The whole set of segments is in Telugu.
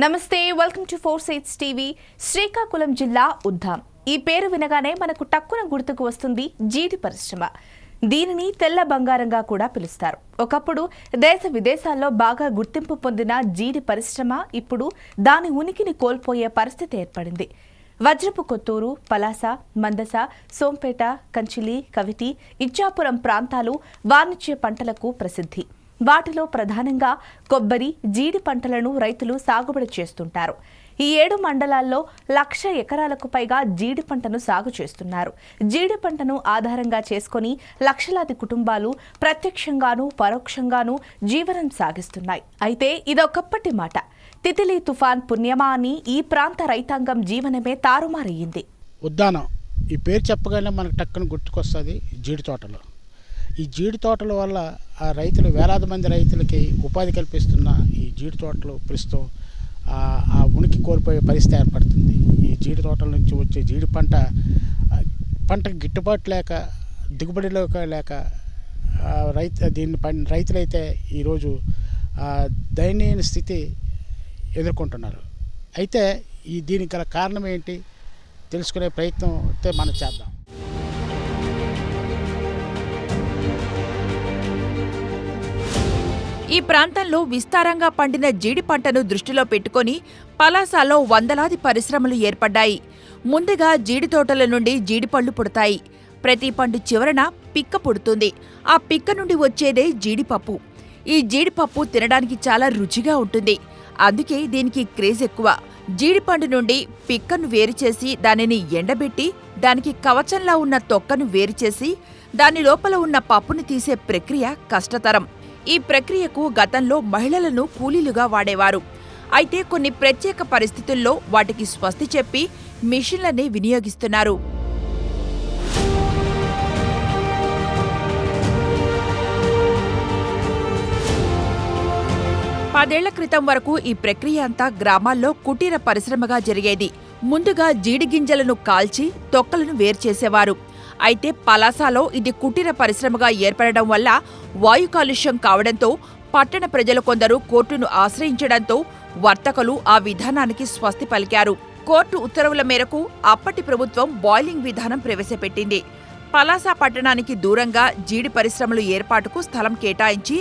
నమస్తే, వెల్కమ్ టు 4 టీవీ. శ్రీకాకుళం జిల్లా ఉద్దాం. ఈ పేరు వినగానే మనకు టక్కున గుర్తుకు వస్తుంది జీడి పరిశ్రమ. దీనిని తెల్ల బంగారంగా కూడా పిలుస్తారు. ఒకప్పుడు దేశ విదేశాల్లో బాగా గుర్తింపు పొందిన జీడి పరిశ్రమ ఇప్పుడు దాని ఉనికిని కోల్పోయే పరిస్థితి ఏర్పడింది. వజ్రపు కొత్తూరు, పలాస, మందస, సోంపేట, కంచిలి, కవిటి, ఇచ్చాపురం ప్రాంతాలు వాణిజ్య పంటలకు ప్రసిద్ధి. వాటిలో ప్రధానంగా కొబ్బరి, జీడి పంటలను రైతులు సాగుబడి చేస్తుంటారు. ఈ 7 మండలాల్లో 1,00,000 ఎకరాలకు పైగా జీడి పంటను సాగు చేస్తున్నారు. జీడి పంటను ఆధారంగా చేసుకుని లక్షలాది కుటుంబాలు ప్రత్యక్షంగానూ పరోక్షంగానూ జీవనం సాగిస్తున్నాయి. అయితే ఇదొకప్పటి మాట. తితిలి తుఫాన్ పుణ్యమా అని ఈ ప్రాంత రైతాంగం జీవనమే తారుమారయ్యింది. ఉద్దానం ఈ పేరు చెప్పగానే మనకు టక్కున గుర్తుకొస్తుంది జీడి తోటలు. ఈ జీడి తోటల వల్ల ఆ రైతులు, వేలాది మంది రైతులకి ఉపాధి కల్పిస్తున్న ఈ జీడి తోటలు ప్రస్తుతం ఆ ఉనికి కోల్పోయే పరిస్థితి ఏర్పడుతుంది. ఈ జీడి తోటల నుంచి వచ్చే జీడి పంటకు గిట్టుబాటు లేక, దిగుబడిలో లేక రైతులైతే ఈరోజు దయనీయ స్థితి ఎదుర్కొంటున్నారు. అయితే దీనికి గల కారణం ఏంటి తెలుసుకునే ప్రయత్నం అయితే మనం చేద్దాం. ఈ ప్రాంతంలో విస్తారంగా పండిన జీడి పంటను దృష్టిలో పెట్టుకుని పలాసలో వందలాది పరిశ్రమలు ఏర్పడ్డాయి. ముందుగా జీడి తోటల నుండి జీడిపళ్ళు పుడతాయి. ప్రతి పండు చివరన పిక్క పుడుతుంది. ఆ పిక్క నుండి వచ్చేదే జీడిపప్పు. ఈ జీడిపప్పు తినడానికి చాలా రుచిగా ఉంటుంది. అందుకే దీనికి క్రేజ్ ఎక్కువ. జీడిపండు నుండి పిక్కను వేరుచేసి దానిని ఎండబెట్టి దానికి కవచంలా ఉన్న తొక్కను వేరుచేసి దాని లోపల ఉన్న పప్పును తీసే ప్రక్రియ కష్టతరం. ఈ ప్రక్రియకు గతంలో మహిళలను కూలీలుగా వాడేవారు. అయితే కొన్ని ప్రత్యేక పరిస్థితుల్లో వాటికి స్వస్తి చెప్పి మిషన్లనే వినియోగిస్తున్నారు. పదేళ్ల క్రితం వరకు ఈ ప్రక్రియ అంతా గ్రామాల్లో కుటీర పరిశ్రమగా జరిగేది. ముందుగా జీడి గింజలను కాల్చి తొక్కలను వేర్చేసేవారు. అయితే పలాసలో ఇది కుటీర పరిశ్రమగా ఏర్పడడం వల్ల వాయు కాలుష్యం కావడంతో పట్టణ ప్రజలు కొందరు కోర్టును ఆశ్రయించడంతో వర్తకులు ఆ విధానానికి స్వస్తి పలికారు. కోర్టు ఉత్తర్వుల మేరకు అప్పటి ప్రభుత్వం బాయిలింగ్ విధానం ప్రవేశపెట్టింది. పలాస పట్టణానికి దూరంగా జీడి పరిశ్రమలు ఏర్పాటుకు స్థలం కేటాయించి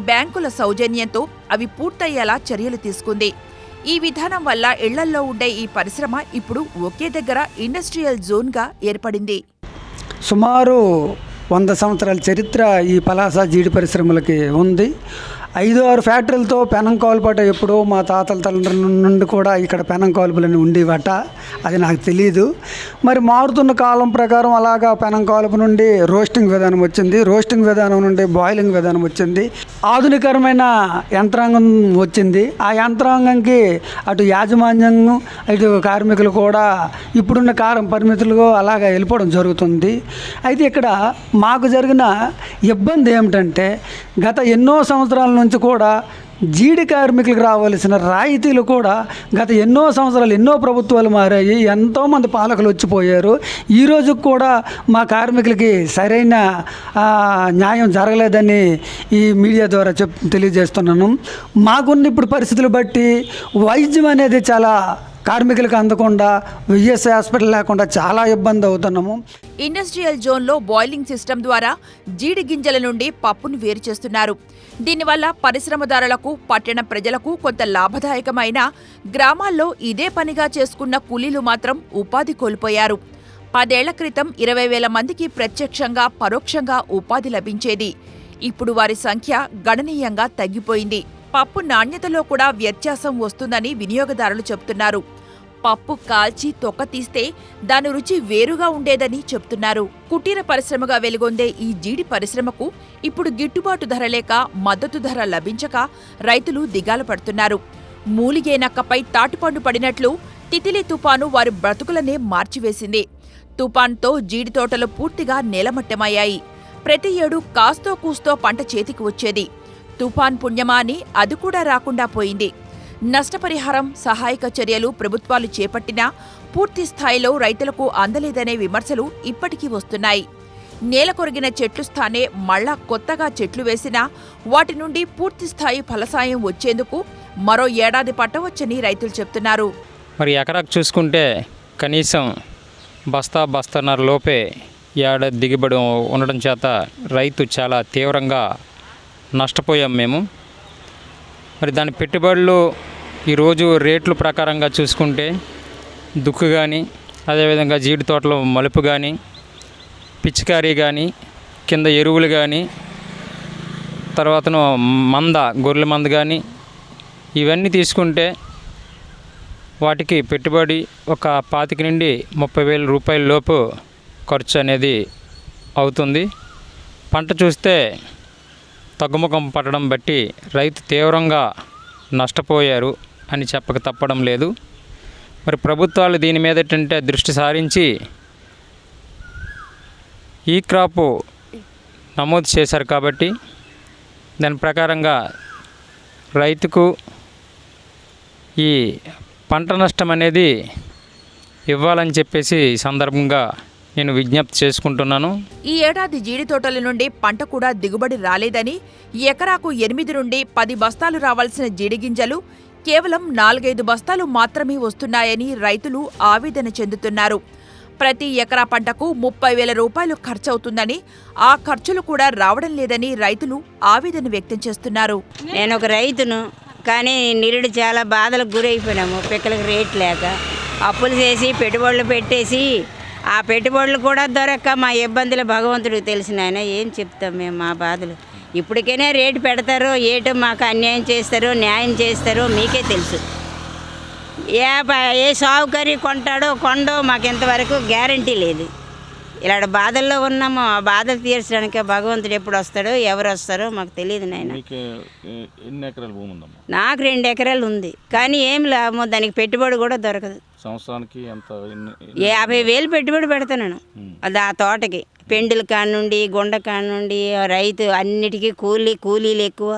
బ్యాంకుల సౌజన్యంతో అవి పూర్తయ్యేలా చర్యలు తీసుకుంది. ఈ విధానం వల్ల ఇళ్లల్లో ఉండే ఈ పరిశ్రమ ఇప్పుడు ఒకే దగ్గర ఇండస్ట్రియల్ జోన్గా ఏర్పడింది. సుమారు 100 సంవత్సరాల చరిత్ర ఈ పలాస జీడి పరిశ్రమలకి ఉంది. 5-6 ఫ్యాక్టరీలతో పెనం కాల్పట ఎప్పుడో మా తాతల తల్లిదండ్రుల నుండి కూడా ఇక్కడ పెనం కాల్పులని ఉండేవట. అది నాకు తెలియదు. మరి మారుతున్న కాలం ప్రకారం అలాగా పెనం కాల్పు నుండి రోస్టింగ్ విధానం వచ్చింది. రోస్టింగ్ విధానం నుండి బాయిలింగ్ విధానం వచ్చింది. ఆధునికరమైన యంత్రాంగం వచ్చింది. ఆ యంత్రాంగంకి అటు యాజమాన్యం, ఇటు కార్మికులు కూడా ఇప్పుడున్న కాలం పరిమితులు అలాగా వెళ్ళిపోవడం జరుగుతుంది. అయితే ఇక్కడ మాకు జరిగిన ఇబ్బంది ఏమిటంటే, గత ఎన్నో సంవత్సరాల నుంచి కూడా జీడి కార్మికులకు రావాల్సిన రాయితీలు కూడా గత ఎన్నో సంవత్సరాలు ఎన్నో ప్రభుత్వాలు మారాయి. ఎంతోమంది పాలకులు వచ్చిపోయారు. ఈరోజు కూడా మా కార్మికులకి సరైన న్యాయం జరగలేదని ఈ మీడియా ద్వారా తెలియజేస్తున్నాను. మాకున్న ఇప్పుడు పరిస్థితులు బట్టి వైద్యం అనేది చాలా కార్మికులకు అందకుండా, విఎస్ఐ హాస్పిటల్ లేకుండా చాలా ఇబ్బంది అవుతున్నాము. ఇండస్ట్రియల్ జోన్లో బాయిలింగ్ సిస్టమ్ ద్వారా జీడి గింజల నుండి పప్పును వేరు చేస్తున్నారు. దీనివల్ల పరిశ్రమదారులకు, పట్టణ ప్రజలకు కొంత లాభదాయకమైన, గ్రామాల్లో ఇదే పనిగా చేసుకున్న కూలీలు మాత్రం ఉపాధి కోల్పోయారు. 10 ఏళ్ల క్రితం 20,000 మందికి ప్రత్యక్షంగా, పరోక్షంగా ఉపాధి లభించేది. ఇప్పుడు వారి సంఖ్య గణనీయంగా తగ్గిపోయింది. పప్పు నాణ్యతలో కూడా వ్యత్యాసం వస్తుందని వినియోగదారులు చెబుతున్నారు. పప్పు కాల్చి తొక్క తీస్తే దాని రుచి వేరుగా ఉండేదని చెప్తున్నారు. కుటీర పరిశ్రమగా వెలుగొందే ఈ జీడి పరిశ్రమకు ఇప్పుడు గిట్టుబాటు ధర లేక, మద్దతు ధర లభించక రైతులు దిగాలు పడుతున్నారు. మూలిగే నక్కపై తాటిపండు పడినట్లు తితిలి తుపాను వారి బ్రతుకులనే మార్చివేసింది. తుపాన్తో జీడి తోటలు పూర్తిగా నేలమట్టమయ్యాయి. ప్రతి ఏడు కాస్తో కూస్తో పంట చేతికి వచ్చేది. తుఫాన్ పుణ్యమా అని అది కూడా రాకుండా పోయింది. నష్టపరిహారం, సహాయక చర్యలు ప్రభుత్వాలు చేపట్టినా పూర్తి స్థాయిలో రైతులకు అందలేదనే విమర్శలు ఇప్పటికీ వస్తున్నాయి. నేల కొరిగిన చెట్లు స్థానే మళ్లా కొత్తగా చెట్లు వేసినా వాటి నుండి పూర్తిస్థాయి ఫలసాయం వచ్చేందుకు మరో ఏడాది పట్టవచ్చని రైతులు చెప్తున్నారు. మరి ఎకరాకు చూసుకుంటే కనీసం బస్తాన్నర లోపే ఏడాది దిగుబడి ఉండడం చేత రైతు చాలా తీవ్రంగా నష్టపోయాం మేము. మరి దాని పెట్టుబడులు ఈరోజు రేట్లు ప్రకారంగా చూసుకుంటే దుక్కు కానీ, అదేవిధంగా జీడి తోటలో మలుపు కానీ, పిచికారీ కానీ, కింద ఎరువులు కానీ, తర్వాత గొర్రెల మంద కానీ, ఇవన్నీ తీసుకుంటే వాటికి పెట్టుబడి ఒక 25 నుండి 30,000 రూపాయల లోపు ఖర్చు అనేది అవుతుంది. పంట చూస్తే తగ్గుముఖం పట్టడం బట్టి రైతు తీవ్రంగా నష్టపోయారు అని చెప్పక తప్పడం లేదు. మరి ప్రభుత్వాలు దీని మీద ఏంటంటే దృష్టి సారించి ఈ క్రాపు నమోదు చేశారు కాబట్టి దాని ప్రకారంగా రైతుకు ఈ పంట నష్టం అనేది ఇవ్వాలని చెప్పేసి ఈ సందర్భంగా నేను విజ్ఞప్తి చేసుకుంటున్నాను. ఈ ఏడాది జీడి తోటల నుండి పంట కూడా దిగుబడి రాలేదని, ఎకరాకు 8 నుండి 10 బస్తాలు రావాల్సిన జీడి గింజలు కేవలం 4-5 బస్తాలు మాత్రమే వస్తున్నాయని రైతులు ఆవేదన చెందుతున్నారు. ప్రతి ఎకరా పంటకు 30,000 రూపాయలు ఖర్చవుతుందని, ఆ ఖర్చులు కూడా రావడం లేదని రైతులు ఆవేదన వ్యక్తం చేస్తున్నారు. నేను ఒక రైతును, కానీ నిరుడు చాలా బాధలకు గురైపోయినాము. పిక్కలకు రేట్ లేక అప్పులు చేసి పెట్టుబడులు పెట్టేసి ఆ పెట్టుబడులు కూడా దొరక్క మా ఇబ్బందులు భగవంతుడికి తెలిసిన ఆయన. ఏం చెప్తాం మేము మా బాధలు. ఇప్పటికైనా రేటు పెడతారో ఏటో మాకు అన్యాయం చేస్తారో న్యాయం చేస్తారో మీకే తెలుసు. ఏ సాగుకరి కొండో మాకు ఇంతవరకు గ్యారంటీ లేదు. ఇలాంటి బాధల్లో ఉన్నాము. ఆ బాధలు తీర్చడానికి భగవంతుడు ఎప్పుడు వస్తాడో ఎవరు వస్తారో మాకు తెలియదు నాయన. నాకు 2 ఎకరాలు ఉంది, కానీ ఏం లాభం, దానికి పెట్టుబడి కూడా దొరకదు. సంవత్సరానికి 50,000 పెట్టుబడి పెడతాను అది ఆ తోటకి. పెండుల కానుండి గుండ కానుండి రైతు అన్నిటికీ కూలీలు ఎక్కువ,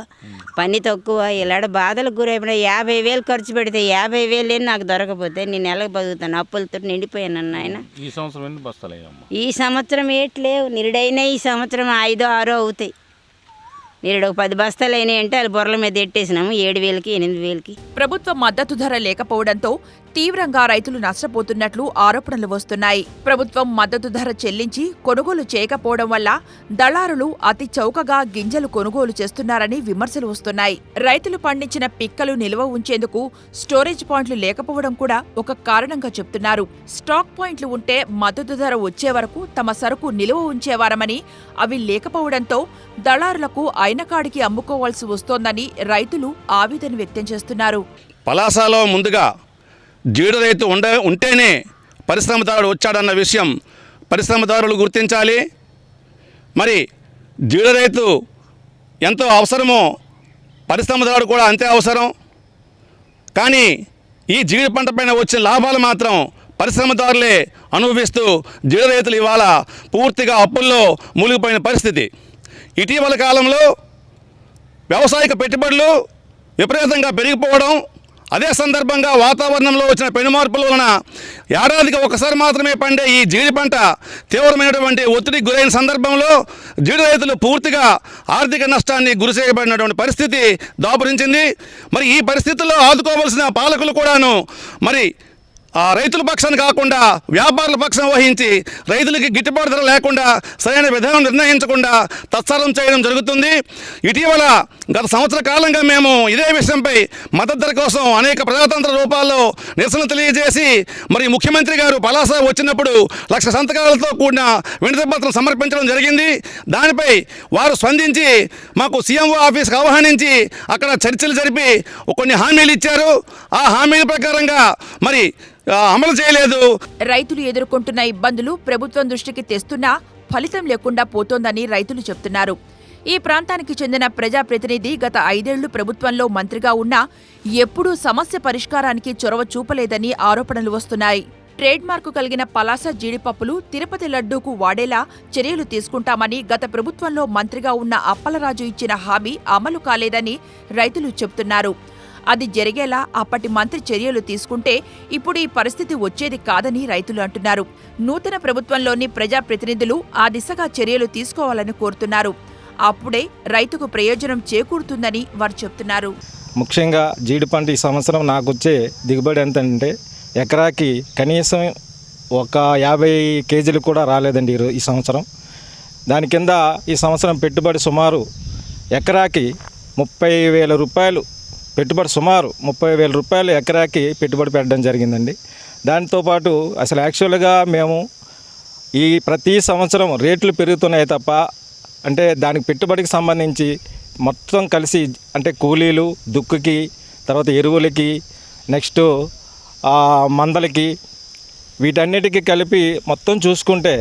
పని తక్కువ. ఇలాంటి బాధలకు గురైపోయినా 50,000 ఖర్చు పెడితే 50,000 నాకు దొరకపోతే నేను నెలకు బతుకుతాను. అప్పులతో నిండిపోయాను ఆయన. ఈ సంవత్సరం ఏట్లేవు, నిరుడైనా ఈ సంవత్సరం 5-6 అవుతాయి. నిరుడు 10 బస్తాలు అయినాయి అంటే అది బొర్రల మీద ఎట్టేసినాము 7,000కి 8,000కి. ప్రభుత్వ మద్దతు ధర లేకపోవడంతో తీవ్రంగా రైతులు నష్టపోతున్నట్లు ఆరోపణలు వస్తున్నాయి. ప్రభుత్వం మద్దతు ధర చెల్లించి కొనుగోలు చేయకపోవడం వల్ల దళారులు అతి చౌకగా గింజలు కొనుగోలు చేస్తున్నారని విమర్శలు వస్తున్నాయి. రైతులు పండించిన పిక్కలు నిల్వ ఉంచేందుకు స్టోరేజ్ పాయింట్లు లేకపోవడం కూడా ఒక కారణంగా చెప్తున్నారు. స్టాక్ పాయింట్లు ఉంటే మద్దతు ధర వచ్చే వరకు తమ సరుకు నిల్వ ఉంచేవారమని, అవి లేకపోవడంతో దళారులకు అయినకాడికి అమ్ముకోవాల్సి వస్తోందని రైతులు ఆవేదన వ్యక్తం చేస్తున్నారు. పలాసలో ముందుగా జీడి రైతు ఉంటేనే పరిశ్రమదారుడు వచ్చాడన్న విషయం పరిశ్రమదారులు గుర్తించాలి. మరి జీడి రైతు ఎంతో అవసరమో పరిశ్రమదారుడు కూడా అంతే అవసరం. కానీ ఈ జీడి పంట పైన వచ్చే లాభాలు మాత్రం పరిశ్రమదారులే అనుభవిస్తూ జీడి రైతులు ఇవాళ పూర్తిగా అప్పుల్లో మూలిగిపోయిన పరిస్థితి. ఇటీవల కాలంలో వ్యవసాయక పెట్టుబడులు విపరీతంగా పెరిగిపోవడం, అదే సందర్భంగా వాతావరణంలో వచ్చిన పెనుమార్పుల వలన ఏడాదికి ఒకసారి మాత్రమే పండే ఈ జీడి పంట తీవ్రమైనటువంటి ఒత్తిడికి గురైన సందర్భంలో జీడి రైతులు పూర్తిగా ఆర్థిక నష్టాన్ని గురి చేయబడినటువంటి పరిస్థితి దాపురించింది. మరి ఈ పరిస్థితుల్లో ఆదుకోవాల్సిన పాలకులు కూడాను మరి ఆ రైతుల పక్షాన్ని కాకుండా వ్యాపారుల పక్షం వహించి రైతులకి గిట్టుబాటు ధర లేకుండా సరైన విధానం నిర్ణయించకుండా తత్సరం చేయడం జరుగుతుంది. ఇటీవల గత సంవత్సర కాలంగా మేము ఇదే విషయంపై మద్దతు ధర కోసం అనేక ప్రజాతంత్ర రూపాల్లో నిరసన తెలియజేసి మరి ముఖ్యమంత్రి గారు పలాస వచ్చినప్పుడు 1,00,000 సంతకాలతో కూడిన వినతి పత్రం సమర్పించడం జరిగింది. దానిపై వారు స్పందించి మాకు సీఎంఓ ఆఫీస్కి ఆహ్వానించి అక్కడ చర్చలు జరిపి కొన్ని హామీలు ఇచ్చారు. ఆ హామీల ప్రకారంగా మరి అమలు చేయలేదు. రైతులు ఎదుర్కొంటున్న ఇబ్బందులు ప్రభుత్వం దృష్టికి తెస్తున్నా ఫలితం లేకుండా పోతోందని రైతులు చెప్తున్నారు. ఈ ప్రాంతానికి చెందిన ప్రజాప్రతినిధి గత 5 ఏళ్లు ప్రభుత్వంలో మంత్రిగా ఉన్నా ఎప్పుడూ సమస్య పరిష్కారానికి చొరవ చూపలేదని ఆరోపణలు వస్తున్నాయి. ట్రేడ్ మార్కు కలిగిన పలాస జీడిపప్పులు తిరుపతి లడ్డూకు వాడేలా చర్యలు తీసుకుంటామని గత ప్రభుత్వంలో మంత్రిగా ఉన్న అప్పలరాజు ఇచ్చిన హామీ అమలు కాలేదని రైతులు చెబుతున్నారు. అది జరిగేలా అప్పటి మంత్రి చర్యలు తీసుకుంటే ఇప్పుడు ఈ పరిస్థితి వచ్చేది కాదని రైతులు అంటున్నారు. నూతన ప్రభుత్వంలోని ప్రజాప్రతినిధులు ఆ దిశగా చర్యలు తీసుకోవాలని కోరుతున్నారు. అప్పుడే రైతుకు ప్రయోజనం చేకూరుతుందని వారు చెబుతున్నారు. ముఖ్యంగా జీడి పంట ఈ సంవత్సరం నాకు వచ్చే దిగుబడి ఎంత అంటే ఎకరాకి కనీసం ఒక 50 కేజీలు కూడా రాలేదండి ఈ సంవత్సరం. దాని కింద ఈ సంవత్సరం పెట్టుబడి సుమారు ఎకరాకి 30,000 రూపాయలు పెట్టుబడి, సుమారు 30,000 రూపాయలు ఎకరాకి పెట్టుబడి పెట్టడం జరిగిందండి. దాంతోపాటు అసలు యాక్చువల్గా మేము ఈ ప్రతి సంవత్సరం రేట్లు పెరుగుతున్నాయి తప్ప, అంటే దానికి పెట్టుబడికి సంబంధించి మొత్తం కలిసి అంటే కూలీలు, దుక్కుకి, తర్వాత ఎరువులకి, నెక్స్ట్ మందలకి, వీటన్నిటికీ కలిపి మొత్తం చూసుకుంటే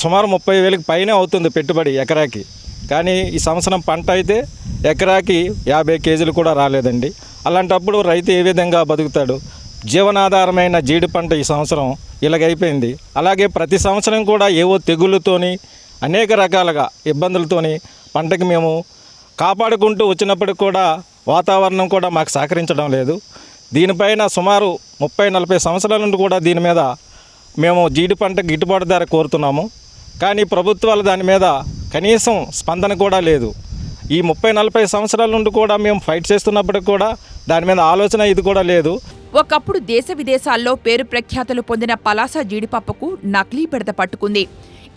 సుమారు 30,000కి పైనే అవుతుంది పెట్టుబడి ఎకరాకి. కానీ ఈ సంవత్సరం పంట అయితే ఎకరాకి 50 కేజీలు కూడా రాలేదండి. అలాంటప్పుడు రైతు ఏ విధంగా బతుకుతాడు? జీవనాధారమైన జీడి పంట ఈ సంవత్సరం ఇలాగైపోయింది. అలాగే ప్రతి సంవత్సరం కూడా ఏవో తెగుళ్ళతోని అనేక రకాలుగా ఇబ్బందులతోని పంటకి మేము కాపాడుకుంటూ వచ్చినప్పటికి కూడా వాతావరణం కూడా మాకు సహకరించడం లేదు. దీనిపైన సుమారు 30-40 సంవత్సరాల నుండి కూడా దీని మీద మేము జీడి పంట గిట్టుబాటు ధర కోరుతున్నాము. కానీ ప్రభుత్వాలు దాని మీద కనీసం స్పందన కూడా లేదు. ఈ 30-40 సంవత్సరాల నుండి కూడా మేము ఫైట్ చేస్తున్నప్పటికి కూడా దాని మీద ఆలోచన ఇది కూడా లేదు. ఒకప్పుడు దేశ విదేశాల్లో పేరు ప్రఖ్యాతులు పొందిన పలాస జీడిపప్పుకు నకిలీ బెడద పట్టుకుంది.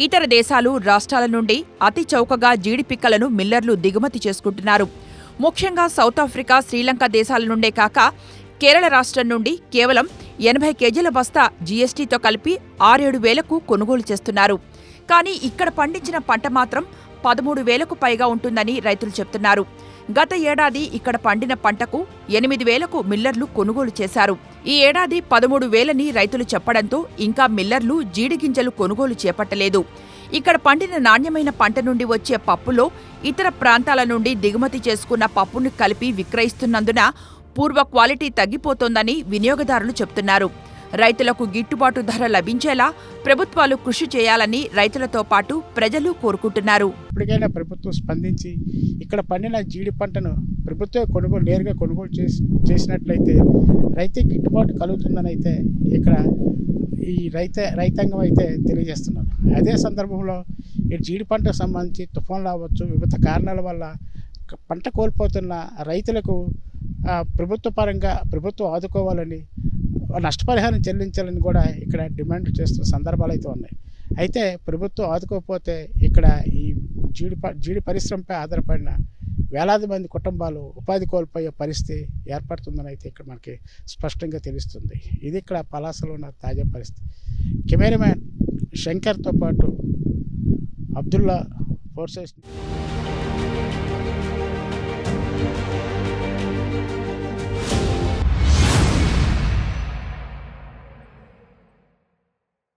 ఇతర దేశాలు, రాష్ట్రాల నుండి అతి చౌకగా జీడి పిక్కలను మిల్లర్లు దిగుమతి చేసుకుంటున్నారు. ముఖ్యంగా సౌత్ ఆఫ్రికా, శ్రీలంక దేశాల నుండే కాక కేరళ రాష్ట్రం నుండి కేవలం 80 కేజీల బస్తా జీఎస్టీతో కలిపి 6-7 వేలకు కొనుగోలు చేస్తున్నారు. కానీ ఇక్కడ పండించిన పంట మాత్రం 13,000కు పైగా ఉంటుందని రైతులు చెప్తున్నారు. గత ఏడాది ఇక్కడ పండిన పంటకు 8,000కు మిల్లర్లు కొనుగోలు చేశారు. ఈ ఏడాది 13,000ని రైతులు చెప్పడంతో ఇంకా మిల్లర్లు జీడి గింజలు కొనుగోలు చేపట్టలేదు. ఇక్కడ పండిన నాణ్యమైన పంట నుండి వచ్చే పప్పులో ఇతర ప్రాంతాల నుండి దిగుమతి చేసుకున్న పప్పును కలిపి విక్రయిస్తున్నందున పూర్వ క్వాలిటీ తగ్గిపోతోందని వినియోగదారులు చెప్తున్నారు. రైతులకు గిట్టుబాటు ధర లభించేలా ప్రభుత్వాలు కృషి చేయాలని రైతులతో పాటు ప్రజలు కోరుకుంటున్నారు. ఇప్పటికైనా ప్రభుత్వం స్పందించి ఇక్కడ పండిన జీడి పంటను ప్రభుత్వం నేరుగా కొనుగోలు చేసినట్లయితే రైతు గిట్టుబాటు కలుగుతుందని అయితే ఇక్కడ ఈ రైతాంగం అయితే తెలియజేస్తున్నారు. అదే సందర్భంలో ఈ జీడి పంటకు సంబంధించి తుఫాన్లు అవ్వచ్చు, వివిధ కారణాల వల్ల పంట కోల్పోతున్న రైతులకు ప్రభుత్వ పరంగా ప్రభుత్వం ఆదుకోవాలని, నష్టపరిహారం చెల్లించాలని కూడా ఇక్కడ డిమాండ్ చేస్తున్న సందర్భాలు అయితే ఉన్నాయి. అయితే ప్రభుత్వం ఆదుకోకపోతే ఇక్కడ ఈ జీడి పరిశ్రమపై ఆధారపడిన వేలాది మంది కుటుంబాలు ఉపాధి కోల్పోయే పరిస్థితి ఏర్పడుతుందని అయితే ఇక్కడ మనకి స్పష్టంగా తెలుస్తుంది. ఇది ఇక్కడ పలాసలో ఉన్న తాజా పరిస్థితి. కెమెరామ్యాన్ శంకర్తో పాటు అబ్దుల్లా, 4 Sides.